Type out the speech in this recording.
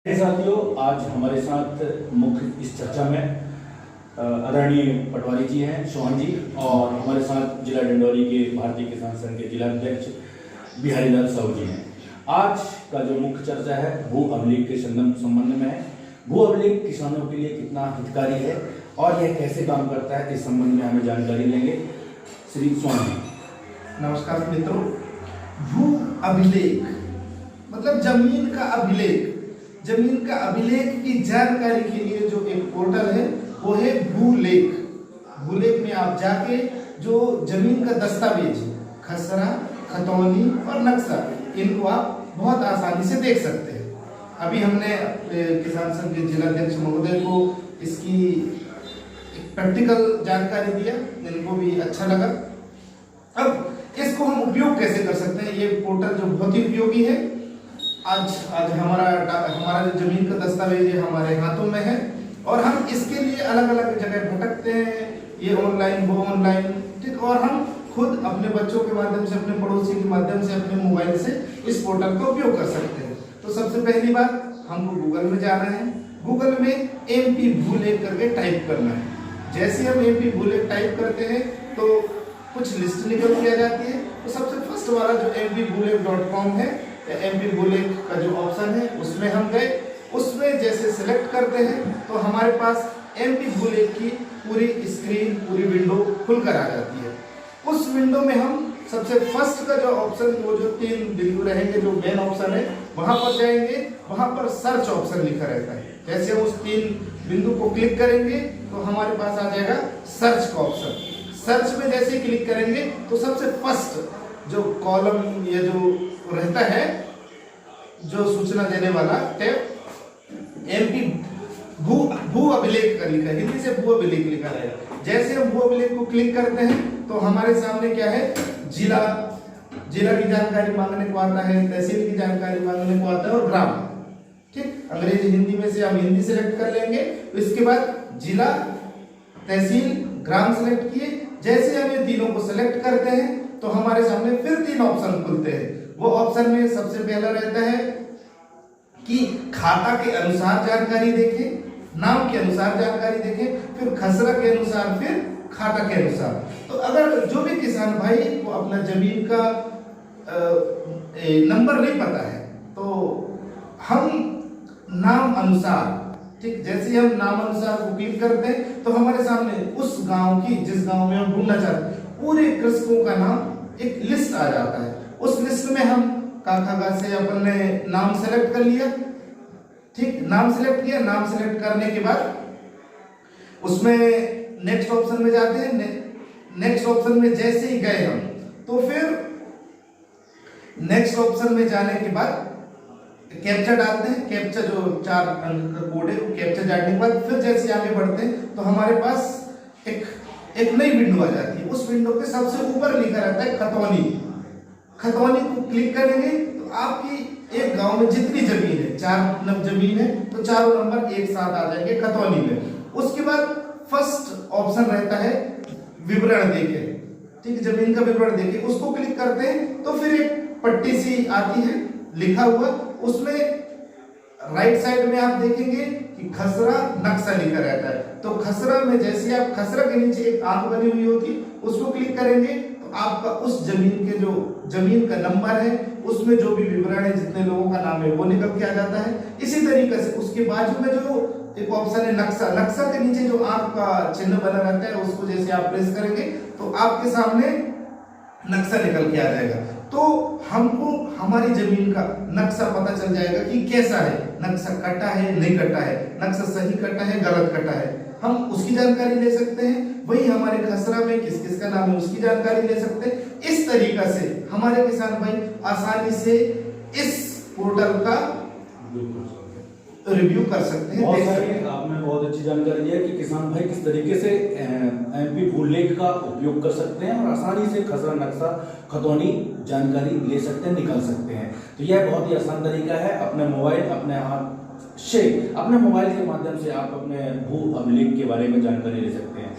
साथियों, आज हमारे साथ मुख्य इस चर्चा में आदरणीय पटवारी जी हैं, चौहान जी, और हमारे साथ जिला डिंडौरी के भारतीय किसान संघ के जिला अध्यक्ष बिहारी लाल साहू जी हैं। आज का जो मुख्य चर्चा है भू अभिलेख के संबंध में है। भू अभिलेख किसानों के लिए कितना हितकारी है और यह कैसे काम करता है, इस संबंध में हमें जानकारी लेंगे श्री चौहान जी। नमस्कार मित्रों। भू अभिलेख मतलब जमीन का अभिलेख। जमीन का अभिलेख की जानकारी के लिए जो एक पोर्टल है वो है भूलेख। भूलेख में आप जाके जो जमीन का दस्तावेज, खसरा, खतौनी और नक्शा, इनको आप बहुत आसानी से देख सकते हैं। अभी हमने किसान संघ के जिलाध्यक्ष महोदय को इसकी प्रैक्टिकल जानकारी दिया, इनको भी अच्छा लगा। अब इसको हम उपयोग कैसे कर सकते हैं? ये पोर्टल जो बहुत ही उपयोगी है। आज हमारा जो जमीन का दस्तावेज है हमारे हाथों में है और हम इसके लिए अलग अलग जगह भटकते हैं, ये ऑनलाइन वो ऑनलाइन, ठीक। और हम खुद अपने बच्चों के माध्यम से, अपने पड़ोसी के माध्यम से, अपने मोबाइल से इस पोर्टल का उपयोग कर सकते हैं। तो सबसे पहली बात, हमको गूगल में जाना है। गूगल में MP भूलेख करके टाइप करना है। जैसे हम MP भूलेख टाइप करते हैं तो कुछ लिस्ट निकल के आ जाती है। तो सबसे फर्स्ट वाला जो mpbhuleख.com है, MP भूलेख का जो ऑप्शन है उसमें हम गए। उसमें जैसे सिलेक्ट करते हैं तो हमारे पास MP भूलेख की पूरी स्क्रीन, पूरी विंडो खुलकर आ जाती है। उस विंडो में हम सबसे फर्स्ट का जो ऑप्शन, वो जो 3 बिंदु रहेंगे, जो मेन ऑप्शन है, वहां पर जाएंगे। वहां पर सर्च ऑप्शन लिखा रहता है। जैसे हम उस 3 बिंदु को क्लिक करेंगे तो हमारे पास आ जाएगा सर्च का ऑप्शन। सर्च में जैसे क्लिक करेंगे तो सबसे फर्स्ट जो कॉलम या जो रहता है, जो सूचना देने वाला टैब, MP भू अभिलेख का लिखा है, हिंदी से भू अभिलेख लिखा है। जैसे हम भू अभिलेख को क्लिक करते हैं तो हमारे सामने क्या है, जिला की जानकारी मांगने को आता है, तहसील की जानकारी मांगने को आता है और ग्राम, ठीक। अंग्रेजी हिंदी में से हम हिंदी सेलेक्ट कर लेंगे। तो इसके बाद जिला, तहसील, ग्राम सेलेक्ट किए। जैसे हम ये तीनों को सेलेक्ट करते हैं तो हमारे सामने फिर 3 ऑप्शन खुलते हैं। वो ऑप्शन में सबसे पहला रहता है कि खाता के अनुसार जानकारी देखें, नाम के अनुसार जानकारी देखें, फिर खसरा के अनुसार, फिर खाता के अनुसार। तो अगर जो भी किसान भाई को अपना जमीन का नंबर नहीं पता है तो हम नाम अनुसार, ठीक, जैसे हम नाम अनुसार को क्लिक करते हैं तो हमारे सामने उस गांव की, जिस गांव में हम ढूंढना चाहते हैं, पूरे कृषकों का नाम एक लिस्ट आ जाता है। उस लिस्ट में हम काखा से अपन ने नाम सेलेक्ट कर लिया, ठीक, नाम सेलेक्ट किया। नाम सेलेक्ट करने के बाद उसमें नेक्स्ट ऑप्शन में जाते हैं। नेक्स्ट ऑप्शन में जैसे ही गए हम तो फिर नेक्स्ट ऑप्शन में जाने के बाद कैप्चा डालते हैं। कैप्चा जो 4 अंक का कोड है, कैप्चा डालने के बाद फिर जैसे आगे बढ़ते हैं तो हमारे पास एक नई विंडो आ जाती है। उस विंडो के सबसे ऊपर लिखा रहता है खतौनी। खतौनी को क्लिक करेंगे तो आपकी एक गांव में जितनी जमीन है, 4 जमीन है, तो चारों नंबर एक साथ आ जाएंगे खतौनी में। उसके बाद फर्स्ट ऑप्शन रहता है विवरण देखें, ठीक, जमीन का विवरण देखें। उसको क्लिक करते हैं तो फिर एक पट्टी सी आती है लिखा हुआ, उसमें राइट साइड में आप देखेंगे कि खसरा नक्शा लिखा रहता है। तो खसरा में जैसे आप, खसरा के नीचे एक आंख बनी हुई होती, उसको क्लिक करेंगे तो आपका उस जमीन के जो जमीन का नंबर है, उसमें जो भी विवरण है, जितने लोगों का नाम है, वो निकल के आ जाता है। इसी तरीके से उसके बाजू में जो एक ऑप्शन है नक्शा, नक्शा के नीचे जो आंख का चिन्ह बना रहता है, उसको जैसे आप प्रेस करेंगे तो आपके सामने नक्शा निकल के आ जाएगा। तो हमको हमारी जमीन का नक्शा पता चल जाएगा कि कैसा है, नक्शा कटा है, नहीं कटा है, नक्शा सही कटा है, गलत कटा है, हम उसकी जानकारी ले सकते हैं। वही हमारे खसरा में किस किस का नाम है उसकी जानकारी ले सकते हैं। इस तरीका से हमारे किसान भाई आसानी से इस पोर्टल का रिव्यू कर सकते हैं। आपने बहुत अच्छी जानकारी दी है कि किसान भाई किस तरीके से MP भूलेख का उपयोग कर सकते हैं और आसानी से खसरा, नक्शा, खतौनी जानकारी ले सकते हैं, निकाल सकते हैं। तो यह बहुत ही आसान तरीका है। अपने मोबाइल, अपने हाथ से, अपने मोबाइल के माध्यम से आप अपने भू अभिलेख के बारे में जानकारी ले सकते हैं।